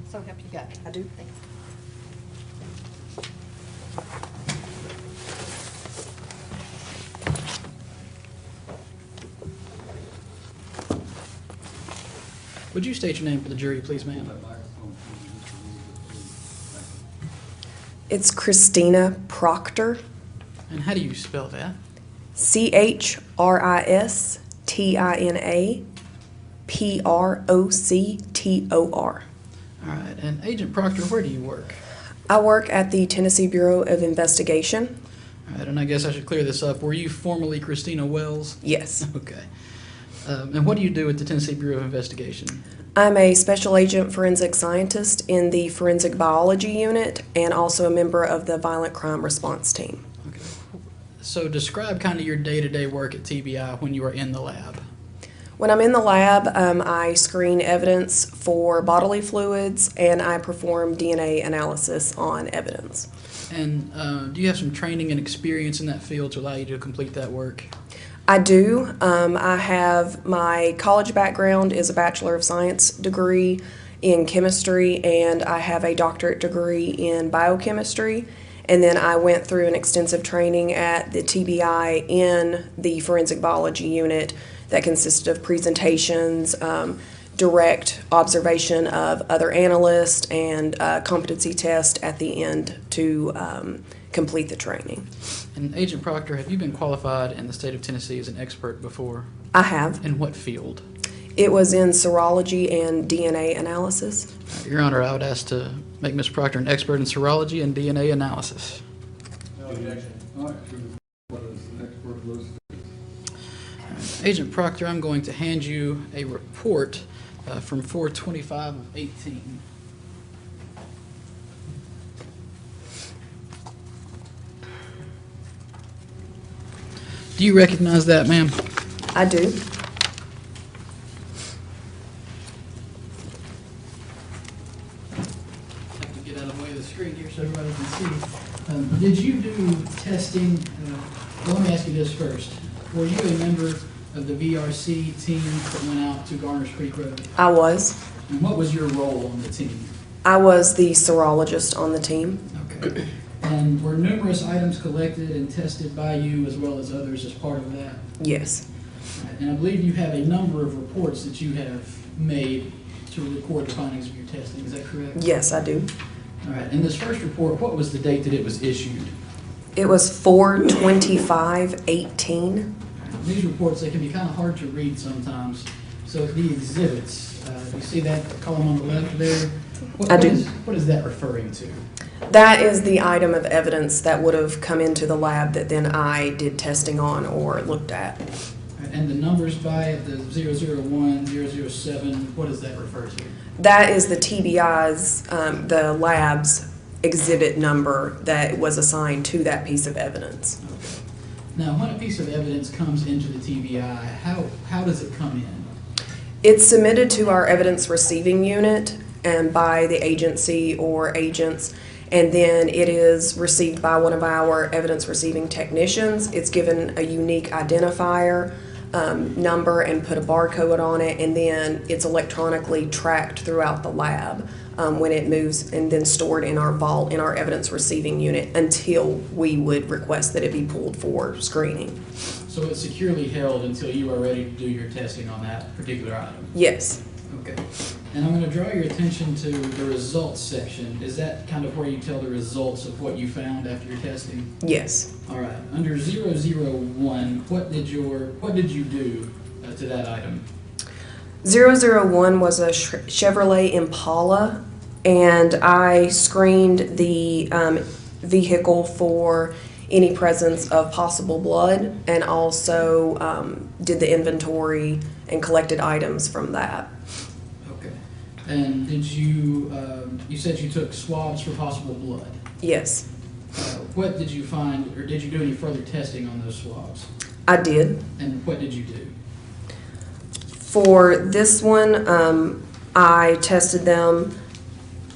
So help you God. I do. Thanks. Would you state your name for the jury, please, ma'am? It's Christina Proctor. And how do you spell that? CHRISTINA All right. And Agent Proctor, where do you work? I work at the Tennessee Bureau of Investigation. All right. And I guess I should clear this up. Were you formerly Christina Wells? Yes. Okay. And what do you do at the Tennessee Bureau of Investigation? I'm a special agent forensic scientist in the forensic biology unit and also a member of the violent crime response team. Okay. So describe kind of your day-to-day work at TBI when you are in the lab. When I'm in the lab, I screen evidence for bodily fluids and I perform DNA analysis on evidence. And do you have some training and experience in that field to allow you to complete that work? I do. I have my college background is a Bachelor of Science degree in chemistry, and I have a doctorate degree in biochemistry. And then I went through an extensive training at the TBI in the forensic biology unit that consisted of presentations, direct observation of other analysts, and competency test at the end to complete the training. And Agent Proctor, have you been qualified in the state of Tennessee as an expert before? I have. In what field? It was in serology and DNA analysis. Your Honor, I would ask to make Ms. Proctor an expert in serology and DNA analysis. No objection. All right. What is the expert list? Agent Proctor, I'm going to hand you a report from 425 of 18. Do you recognize that, ma'am? I do. I have to get out of the way of the screen here so everybody can see. Did you do testing? Well, let me ask you this first. Were you a member of the VRC team that went out to Garner's Creek Road? I was. And what was your role on the team? I was the serologist on the team. Okay. And were numerous items collected and tested by you as well as others as part of that? Yes. Right. And I believe you have a number of reports that you have made to record the findings of your testing. Is that correct? Yes, I do. All right. And this first report, what was the date that it was issued? It was 4/25/18. These reports, they can be kind of hard to read sometimes. So the exhibits, you see that column on the left there? I do. What is that referring to? That is the item of evidence that would have come into the lab that then I did testing on or looked at. And the numbers by it, the 001, 007, what does that refer to? That is the TBI's, the lab's exhibit number that was assigned to that piece of evidence. Okay. Now, when a piece of evidence comes into the TBI, how does it come in? It's submitted to our evidence receiving unit and by the agency or agents, and then it is received by one of our evidence receiving technicians. It's given a unique identifier number and put a barcode on it, and then it's electronically tracked throughout the lab when it moves, and then stored in our vault in our evidence receiving unit until we would request that it be pulled for screening. So it's securely held until you are ready to do your testing on that particular item? Yes. Okay. And I'm going to draw your attention to the results section. Is that kind of where you tell the results of what you found after your testing? Yes. All right. Under 001, what did you do to that item? 001 was a Chevrolet Impala, and I screened the vehicle for any presence of possible blood, and also did the inventory and collected items from that. Okay. And did you, you said you took swabs for possible blood. Yes. What did you find, or did you do any further testing on those swabs? I did. And what did you do? For this one, I tested them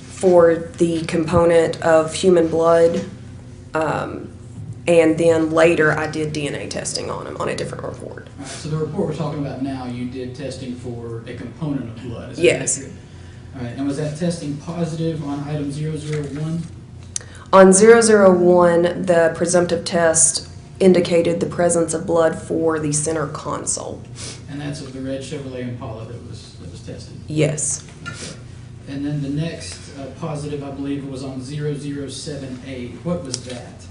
for the component of human blood, and then later I did DNA testing on them on a different report. All right, so the report we're talking about now, you did testing for a component of blood. Is that Yes. accurate? All right, and was that testing positive on item 001? On 001, the presumptive test indicated the presence of blood for the center console. And that's of the red Chevrolet Impala that was tested? Yes. Okay. And then the next positive, I believe, was on 007A. What was that?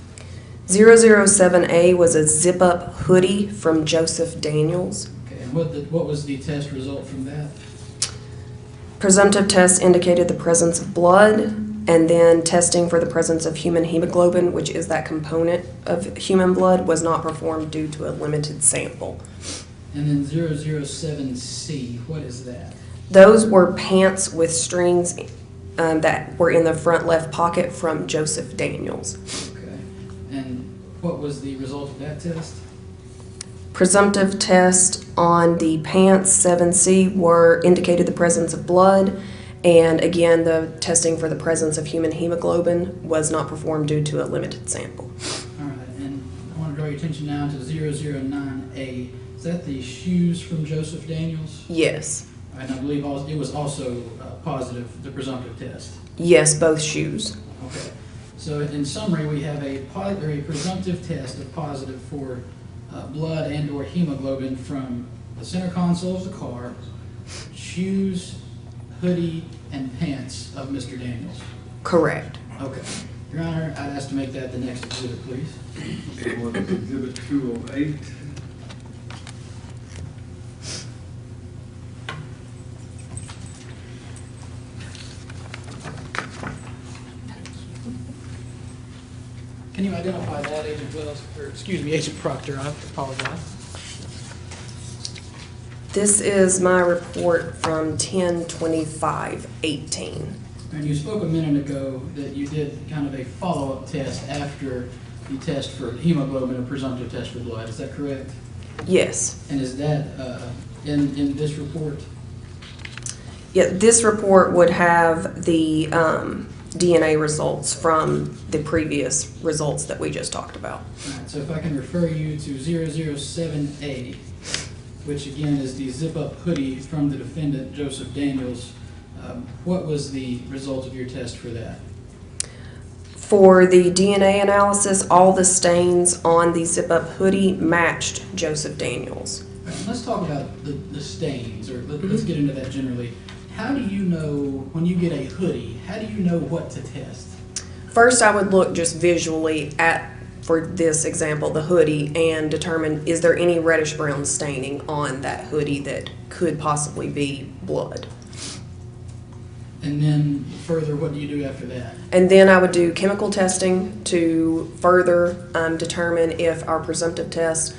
007A was a zip-up hoodie from Joseph Daniels. Okay, and what was the test result from that? Presumptive test indicated the presence of blood, and then testing for the presence of human hemoglobin, which is that component of human blood, was not performed due to a limited sample. And then 007C, what is that? Those were pants with strings that were in the front left pocket from Joseph Daniels. Okay, and what was the result of that test? Presumptive test on the pants 7C indicated the presence of blood, and again the testing for the presence of human hemoglobin was not performed due to a limited sample. All right, and I want to draw your attention now to 009A. Is that the shoes from Joseph Daniels? Yes. All right, and I believe it was also positive, the presumptive test. Yes, both shoes. Okay, so in summary, we have a presumptive test of positive for blood and or hemoglobin from the center console of the car, shoes, hoodie, and pants of Mr. Daniels. Correct. Okay. Your Honor, I'd ask to make that the next exhibit, please. What is exhibit 208? Can you identify that, Agent Wells, or excuse me, Agent Proctor? I apologize. This is my report from 10/25/18. And you spoke a minute ago that you did kind of a follow-up test after the test for hemoglobin, a presumptive test for blood. Is that correct? Yes. And is that in this report? Yeah, this report would have the DNA results from the previous results that we just talked about. All right, so if I can refer you to 007A, which again is the zip-up hoodie from the defendant, Joseph Daniels, what was the result of your test for that? For the DNA analysis, all the stains on the zip-up hoodie matched Joseph Daniels. All right, let's talk about the stains, or let's get into that generally. How do you know, when you get a hoodie, how do you know what to test? First, I would look just visually at, for this example, the hoodie and determine, is there any reddish brown staining on that hoodie that could possibly be blood? And then further, what do you do after that? And then I would do chemical testing to further determine if our presumptive tests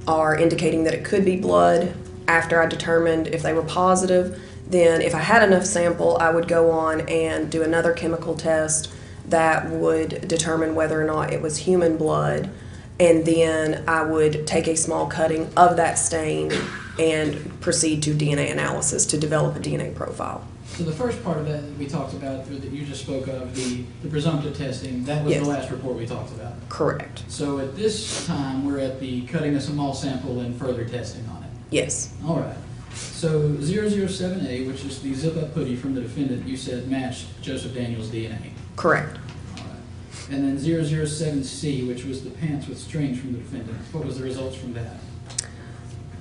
are indicating that it could be blood. After I determined if they were positive, then if I had enough sample, I would go on and do another chemical test that would determine whether or not it was human blood. And then I would take a small cutting of that stain and proceed to DNA analysis to develop a DNA profile. So the first part of that we talked about, or that you just spoke of, the presumptive testing, that was Yes. the last report we talked about. Correct. So at this time, we're at the cutting a small sample and further testing on it. Yes. All right. So 007A, which is the zip-up hoodie from the defendant, you said matched Joseph Daniels' DNA. Correct. All right. And then 007C, which was the pants with strings from the defendant. What was the results from that?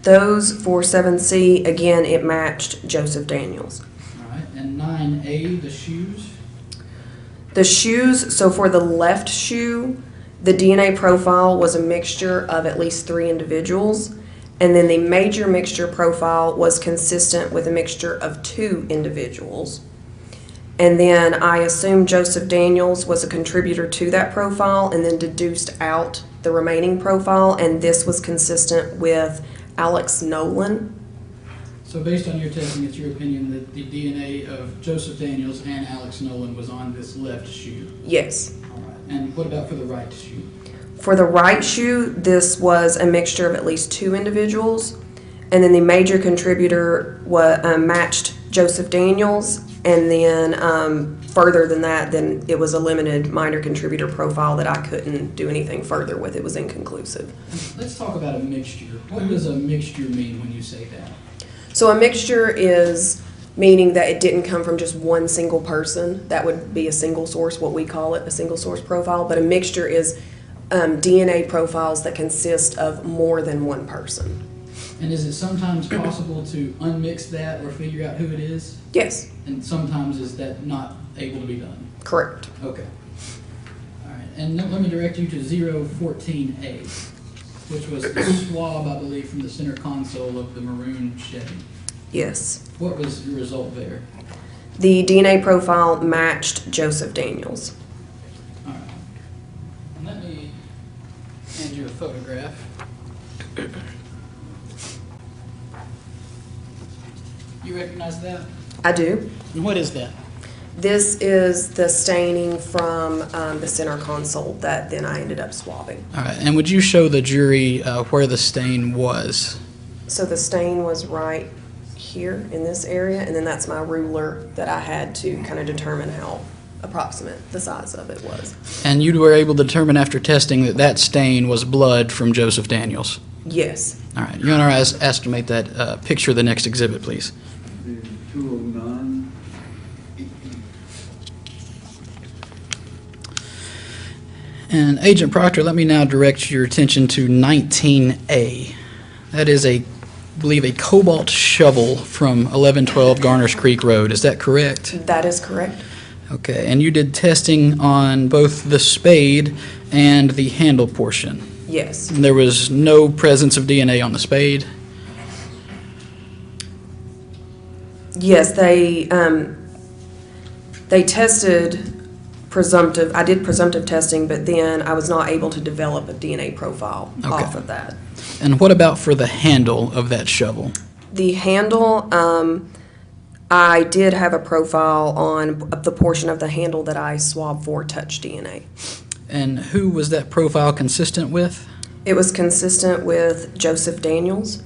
Those for 7C, again, it matched Joseph Daniels. All right. And 9A, the shoes. The shoes, so for the left shoe, the DNA profile was a mixture of at least 3 individuals, and then the major mixture profile was consistent with a mixture of 2 individuals. And then I assumed Joseph Daniels was a contributor to that profile and then deduced out the remaining profile, and this was consistent with Alex Nolan. So based on your testing, it's your opinion that the DNA of Joseph Daniels and Alex Nolan was on this left shoe? Yes. All right. And what about for the right shoe? For the right shoe, this was a mixture of at least 2 individuals, and then the major contributor matched Joseph Daniels, and then further than that, then it was a limited minor contributor profile that I couldn't do anything further with. It was inconclusive. Let's talk about a mixture. What does a mixture mean when you say that? So a mixture is meaning that it didn't come from just one single person. That would be a single source, what we call it, a single source profile. But a mixture is DNA profiles that consist of more than one person. And is it sometimes possible to unmix that or figure out who it is? Yes, And sometimes is that not able to be done? correct. Okay. All right, and let me direct you to 014A, which was the swab, I believe, from the center console of the maroon Chevy. Yes. What was your result there? The DNA profile matched Joseph Daniels. All right. And let me hand you a photograph. You recognize that? I do. And what is that? This is the staining from the center console that then I ended up swabbing. All right, and would you show the jury where the stain was? So the stain was right here in this area, and then that's my ruler that I had to kind of determine how approximate the size of it was. And you were able to determine after testing that that stain was blood from Joseph Daniels? Yes. All right, Your Honor, estimate that picture of the next exhibit, please. The 209. And Agent Proctor, let me now direct your attention to 19A. That is I believe, a cobalt shovel from 1112 Garners Creek Road. Is that correct? That is correct. Okay, and you did testing on both the spade and the handle portion. Yes. There was no presence of DNA on the spade? Yes, they tested presumptive. I did presumptive testing, but then I was not able to develop a DNA profile off of that. And what about for the handle of that shovel? The handle, I did have a profile on the portion of the handle that I swabbed for touch DNA. And who was that profile consistent with? It was consistent with Joseph Daniels.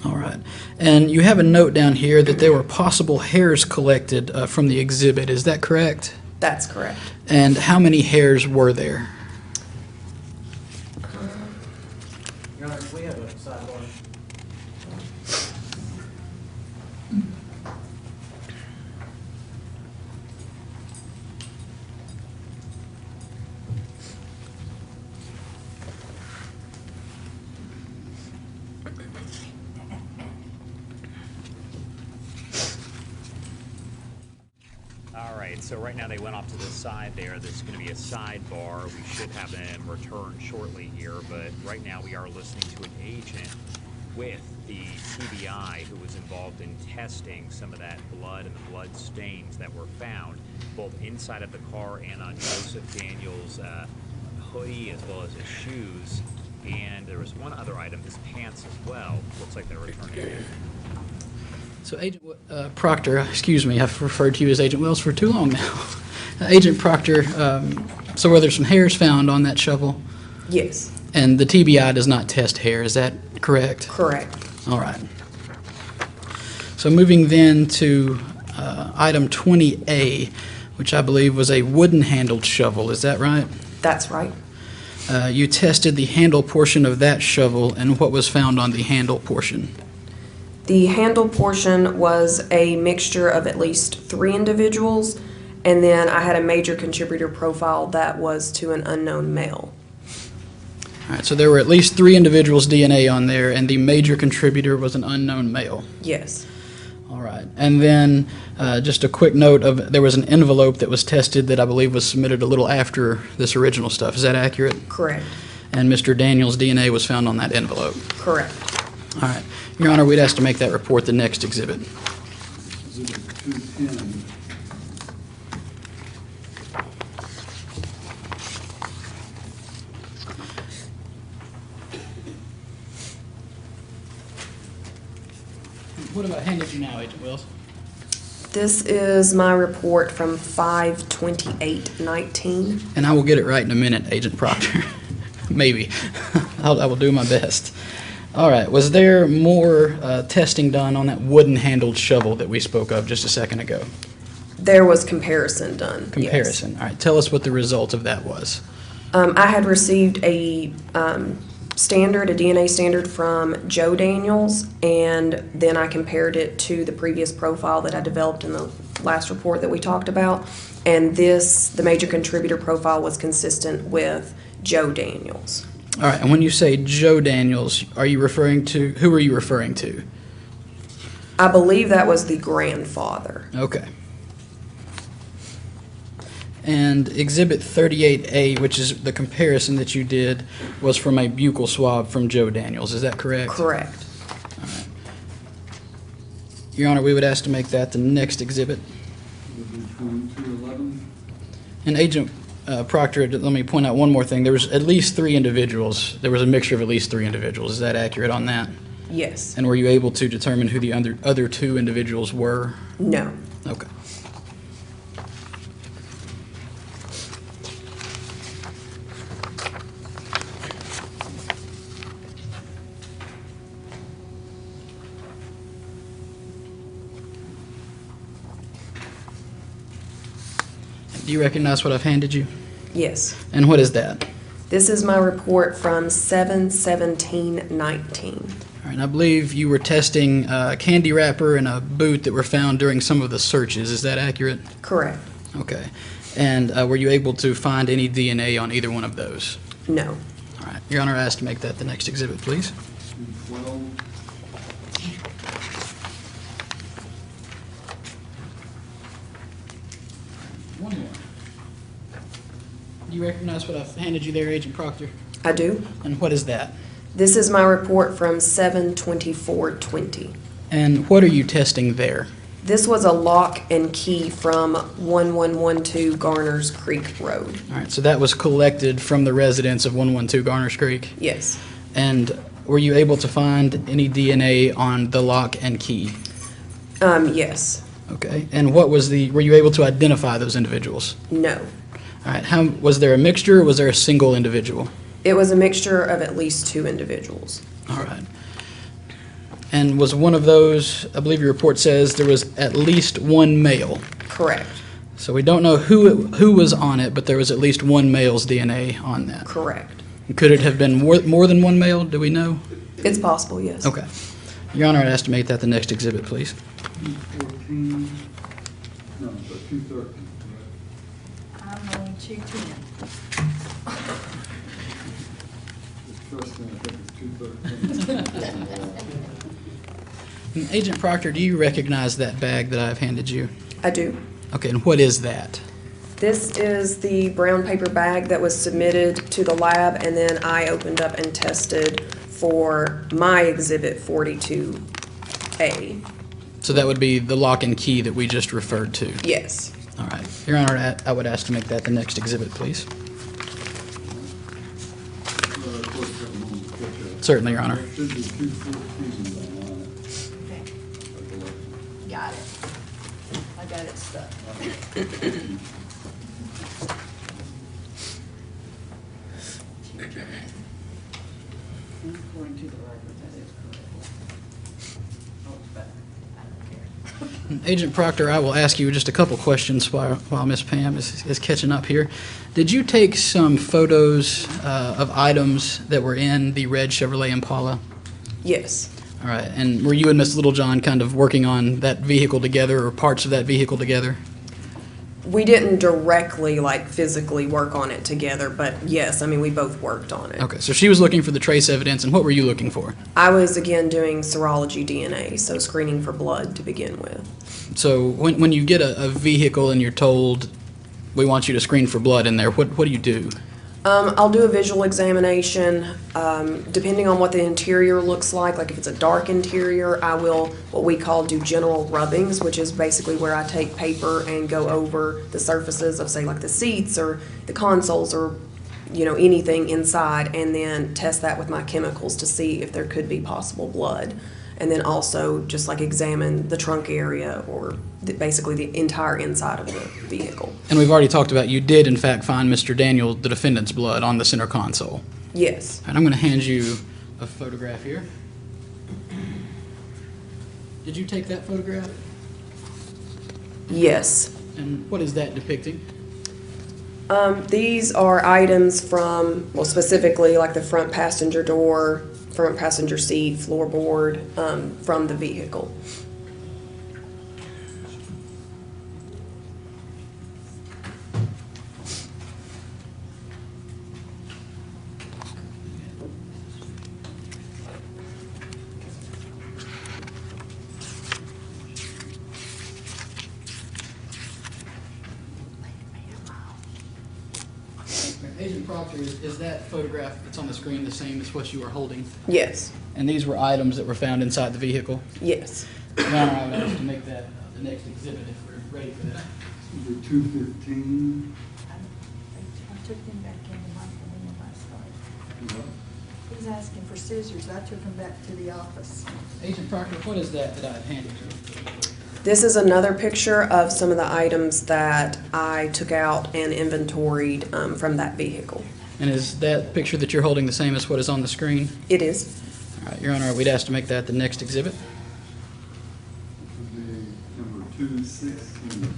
All right. And you have a note down here that there were possible hairs collected from the exhibit. Is that correct? That's correct. And how many hairs were there? Your Honor, we have a sidebar. All right, so right now they went off to the side there. There's going to be a sidebar. We should have them return shortly here, but right now we are listening to an agent with the TBI who was involved in testing some of that blood and the blood stains that were found both inside of the car and on Joseph Daniels' hoodie as well as his shoes. And there was one other item, his pants as well. Looks like they're returning it. So Agent Proctor, excuse me, I've referred to you as Agent Wells for too long now. Agent Proctor, so were there some hairs found on that shovel? Yes. And the TBI does not test hair, is that correct? Correct. All right. So moving then to item 20A, which I believe was a wooden-handled shovel, is that right? That's right. You tested the handle portion of that shovel, and what was found on the handle portion? The handle portion was a mixture of at least 3 individuals, and then I had a major contributor profile that was to an unknown male. All right, so there were at least 3 individuals' DNA on there, and the major contributor was an unknown male. Yes. All right. And then just a quick note of there was an envelope that was tested that I believe was submitted a little after this original stuff. Is that accurate? Correct. And Mr. Daniels' DNA was found on that envelope. Correct. All right. Your Honor, we'd ask to make that report the next exhibit. Exhibit 210. What have I handed you now, Agent Wells? This is my report from 5/28/19. And I will get it right in a minute, Agent Proctor. Maybe. I will do my best. All right. Was there more testing done on that wooden-handled shovel that we spoke of just a second ago? There was comparison done. yes. Comparison. All right. Tell us what the result of that was. I had received a standard, a DNA standard from Joe Daniels, and then I compared it to the previous profile that I developed in the last report that we talked about. And this, the major contributor profile, was consistent with Joe Daniels. All right, and when you say Joe Daniels, are you referring to, who are you referring to? I believe that was the grandfather. Okay. And Exhibit 38A, which is the comparison that you did, was from a buccal swab from Joe Daniels. Is that correct? Correct. All right. Your Honor, we would ask to make that the next exhibit. Would be 2211. And Agent Proctor, let me point out one more thing. There was at least 3 individuals. There was a mixture of at least 3 individuals. Is that accurate on that? Yes. And were you able to determine who the other 2 individuals were? No. Okay. Do you recognize what I've handed you? Yes. And what is that? This is my report from 7/17/19. All right, and I believe you were testing a candy wrapper and a boot that were found during some of the searches. Is that accurate? Correct. Okay. And were you able to find any DNA on either one of those? No. All right. Your Honor, I ask to make that the next exhibit, please. 212. One more. Do you recognize what I've handed you there, Agent Proctor? I do. And what is that? This is my report from 7/24/20. And what are you testing there? This was a lock and key from 1112 Garners Creek Road. All right, so that was collected from the residents of 112 Garners Creek. Yes. And were you able to find any DNA on the lock and key? Yes. Okay. And what was were you able to identify those individuals? No. All right. Was there a mixture or was there a single individual? It was a mixture of at least 2 individuals. All right. And was one of those, I believe your report says there was at least 1 male. Correct. So we don't know who was on it, but there was at least 1 male's DNA on that. Correct. Could it have been more than 1 male? Do we know? It's possible, yes. Okay. Your Honor, I'd estimate that the next exhibit, please. 214. No, but 213. I'm on 210. Trust me, I think it's 213. Agent Proctor, do you recognize that bag that I've handed you? I do. Okay, and what is that? This is the brown paper bag that was submitted to the lab, and then I opened up and tested for my exhibit 42A. So that would be the lock and key that we just referred to. Yes. All right. Your Honor, I would ask to make that the next exhibit, please. Of course, have a moment to catch up. Certainly, Your Honor. There should be 214 on it. Okay, got it. I got it stuck. According to the record, that is correct. Oh, it's back. I don't care. Agent Proctor, I will ask you just a couple questions while Miss Pam is catching up here. Did you take some photos of items that were in the red Chevrolet Impala? Yes. All right. And were you and Miss Littlejohn kind of working on that vehicle together or parts of that vehicle together? We didn't directly, physically work on it together, but yes, I mean, we both worked on it. Okay. So she was looking for the trace evidence, and what were you looking for? I was, again, doing serology DNA, so screening for blood to begin with. So when you get a vehicle and you're told, we want you to screen for blood in there, what do you do? I'll do a visual examination. Depending on what the interior looks like if it's a dark interior, I will, what we call, do general rubbings, which is basically where I take paper and go over the surfaces of, say, the seats or the consoles or, anything inside, and then test that with my chemicals to see if there could be possible blood. And then also just examine the trunk area or basically the entire inside of the vehicle. And we've already talked about you did in fact find Mr. Daniel, the defendant's blood on the center console. Yes. And I'm going to hand you a photograph here. Did you take that photograph? Yes. And what is that depicting? These are items from, well, specifically like the front passenger door, front passenger seat, floorboard, from the vehicle. Agent Proctor, is that photograph that's on the screen the same as what you were holding? Yes, And these were items that were found inside the vehicle? yes. Your Honor, I would ask to make that the next exhibit if we're ready for that. Number 215. I took them back into my room when I started. He's asking for scissors. I took them back to the office. Agent Proctor, what is that I've handed you? This is another picture of some of the items that I took out and inventoried from that vehicle. And is that picture that you're holding the same as what is on the screen? It is. All right, Your Honor, we'd ask to make that the next exhibit. This would be number 216.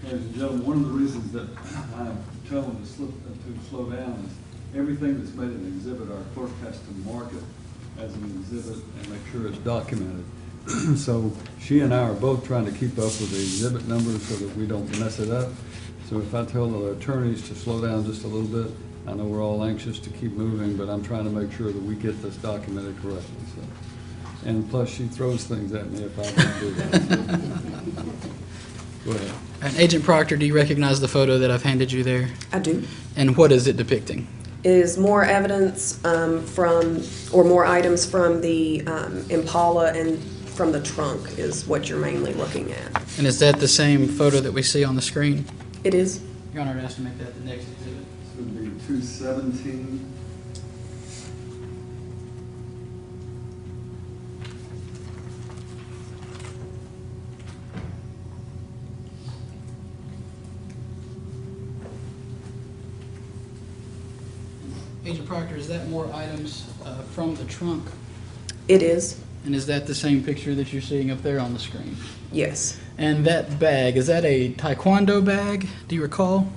Ladies and gentlemen, one of the reasons that I'm telling them to slow down is everything that's made an exhibit, our clerk has to mark it as an exhibit and make sure it's documented. So she and I are both trying to keep up with the exhibit numbers so that we don't mess it up. So if I tell the attorneys to slow down just a little bit, I know we're all anxious to keep moving, but I'm trying to make sure that we get this documented correctly. So, and plus she throws things at me if I don't do that. Go ahead. And Agent Proctor, do you recognize the photo that I've handed you there? I do. And what is it depicting? Is more evidence or more items from the Impala and from the trunk is what you're mainly looking at. And is that the same photo that we see on the screen? It is. Your Honor, I'd ask to make that the next exhibit. This would be 217. Agent Proctor, is that more items from the trunk? It is. And is that the same picture that you're seeing up there on the screen? Yes. And that bag, is that a taekwondo bag? Do you recall?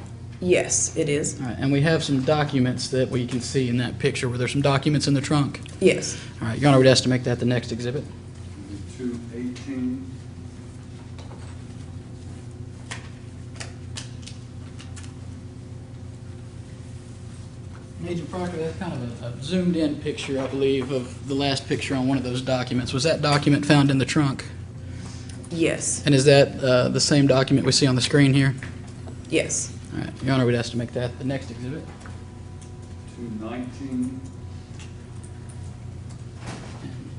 Yes, it is. All right, and we have some documents that we can see in that picture. Were there some documents in the trunk? Yes. All right, Your Honor, we'd ask to make that the next exhibit. 218. Agent Proctor, that's kind of a zoomed-in picture, I believe, of the last picture on one of those documents. Was that document found in the trunk? Yes. And is that the same document we see on the screen here? Yes. All right, Your Honor, we'd ask to make that the next exhibit. 219.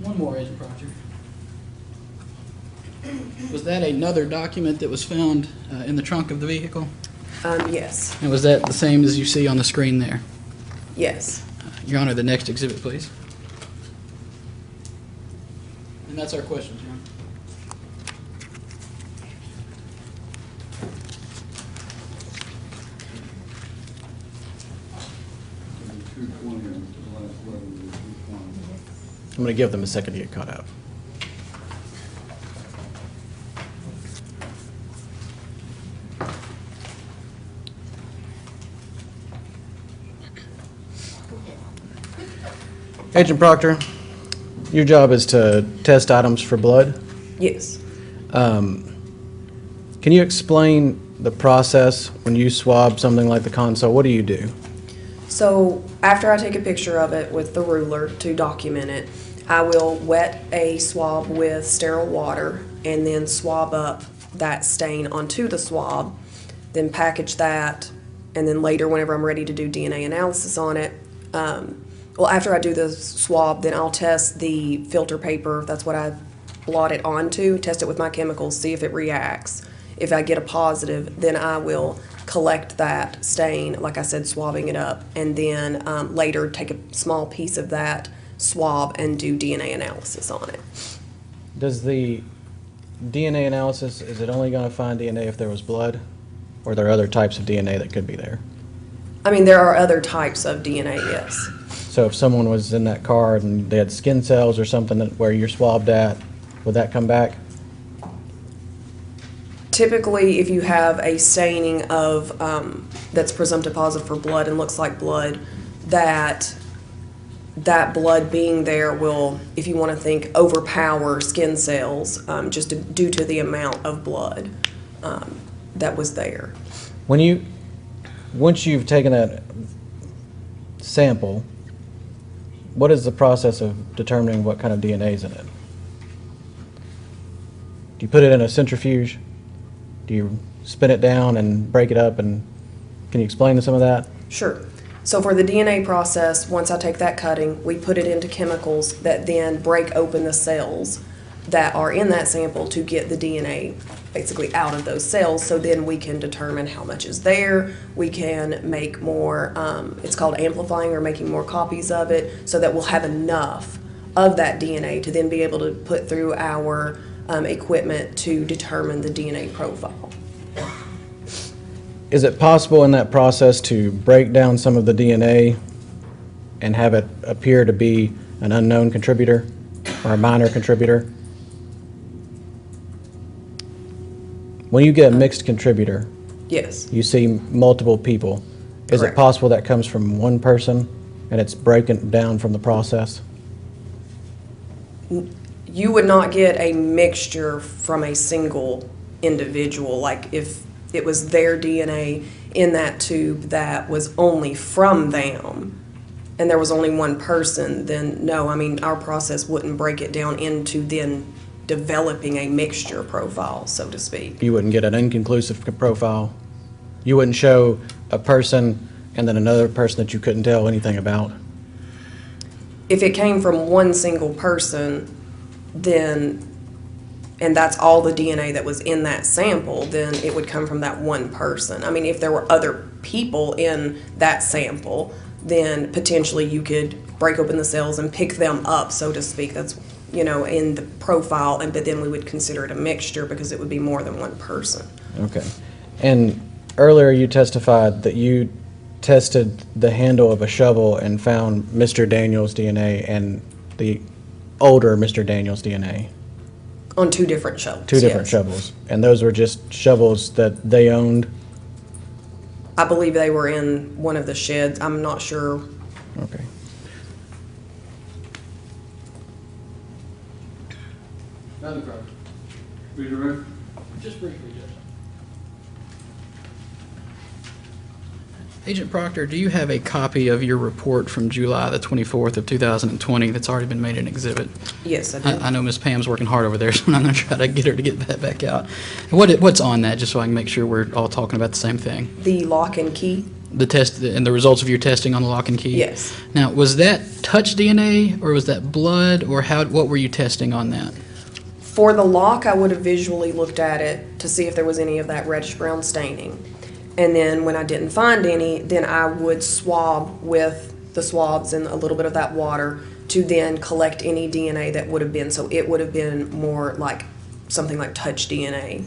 One more, Agent Proctor. Was that another document that was found in the trunk of the vehicle? Yes. And was that the same as you see on the screen there? Yes. Your Honor, the next exhibit, please. And that's our questions, Your Honor. Number 220 on the last level of 220. I'm going to give them a second to get caught up. Agent Proctor, your job is to test items for blood. Yes. Can you explain the process when you swab something like the console? What do you do? So after I take a picture of it with the ruler to document it, I will wet a swab with sterile water and then swab up that stain onto the swab, then package that, and then later whenever I'm ready to do DNA analysis on it, well, after I do the swab, then I'll test the filter paper. That's what I blot it onto, test it with my chemicals, see if it reacts. If I get a positive, then I will collect that stain, like I said, swabbing it up, and then later take a small piece of that swab and do DNA analysis on it. Does the DNA analysis, is it only going to find DNA if there was blood? Or are there other types of DNA that could be there? I mean, there are other types of DNA, yes. So if someone was in that car and they had skin cells or something where you're swabbed at, Would that come back? Typically, if you have a staining of, that's presumptive positive for blood and looks like blood, that blood being there will, if you want to think, overpower skin cells, due to the amount of blood that was there. Once you've taken that sample, what is the process of determining what kind of DNA is in it? Do you put it in a centrifuge? Do you spin it down and break it up? And can you explain some of that? Sure. So for the DNA process, once I take that cutting, we put it into chemicals that then break open the cells that are in that sample to get the DNA basically out of those cells, so then we can determine how much is there. We can make more, it's called amplifying, or making more copies of it, so that we'll have enough of that DNA to then be able to put through our equipment to determine the DNA profile. Is it possible in that process to break down some of the DNA and have it appear to be an unknown contributor or a minor contributor? When you get a mixed contributor, Yes. you see multiple people. Is it Correct. possible that comes from one person and it's broken down from the process? You would not get a mixture from a single individual. Like if it was their DNA in that tube that was only from them and there was only one person, then no, I mean, our process wouldn't break it down into then developing a mixture profile, so to speak. You wouldn't get an inconclusive profile. You wouldn't show a person and then another person that you couldn't tell anything about. If it came from one single person, then, and that's all the DNA that was in that sample, then it would come from that one person. I mean, if there were other people in that sample, then potentially you could break open the cells and pick them up, so to speak. That's, in the profile, but then we would consider it a mixture because it would be more than one person. Okay. And earlier you testified that you tested the handle of a shovel and found Mr. Daniels' DNA and the older Mr. Daniels' DNA. On two different shovels. Two different yes. shovels. And those were just shovels that they owned? I believe they were in one of the sheds. I'm not sure. Okay. Another problem. Read the record. Just briefly, Judge. Agent Proctor, do you have a copy of your report from July the 24th of 2020 that's already been made an exhibit? Yes, I do. I know Ms. Pam's working hard over there, so I'm going to try to get her to get that back out. What's on that, just so I can make sure we're all talking about the same thing? The lock and key? The test and the results of your testing on the lock and key? Yes. Now, was that touch DNA, or was that blood, or what were you testing on that? For the lock, I would have visually looked at it to see if there was any of that reddish-brown staining. And then when I didn't find any, then I would swab with the swabs and a little bit of that water to then collect any DNA that would have been. So it would have been more like something like touch DNA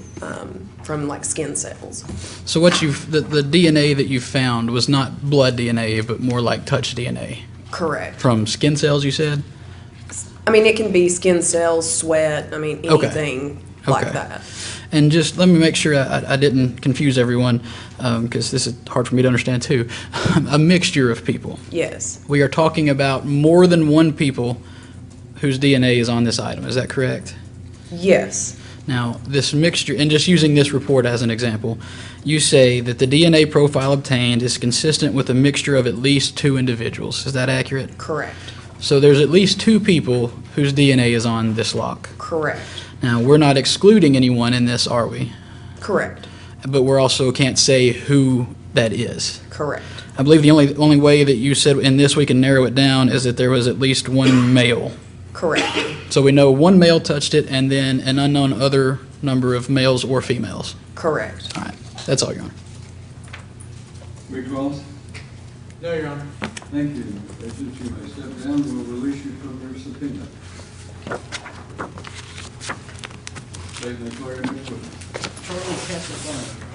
from like skin cells. So the DNA that you found was not blood DNA, but more like touch DNA? Correct. From skin cells, you said? I mean, it can be skin cells, sweat, I mean, Okay. anything like Okay. that. And just let me make sure I didn't confuse everyone, because this is hard for me to understand too. A mixture of people. Yes, We are talking about more than one people whose DNA is on this item. Is that correct? yes, Now, this mixture, and just using this report as an example, you say that the DNA profile obtained is consistent with a mixture of at least two individuals. Is that accurate? correct, So there's at least two people whose DNA is on this lock. correct, Now, we're not excluding anyone in this, are we? correct, But we're also can't say who that is. correct, I believe the only way that you said in this we can narrow it down is that there was at least one male. correct, So we know one male touched it, and then an unknown other number of males or females. correct. All right, that's all, Your Honor. Mr. Wallace? No, Your Honor. Thank you. Agent, you may step down. We'll release you from your subpoena. State and declare your witness. Charlie Casablanca.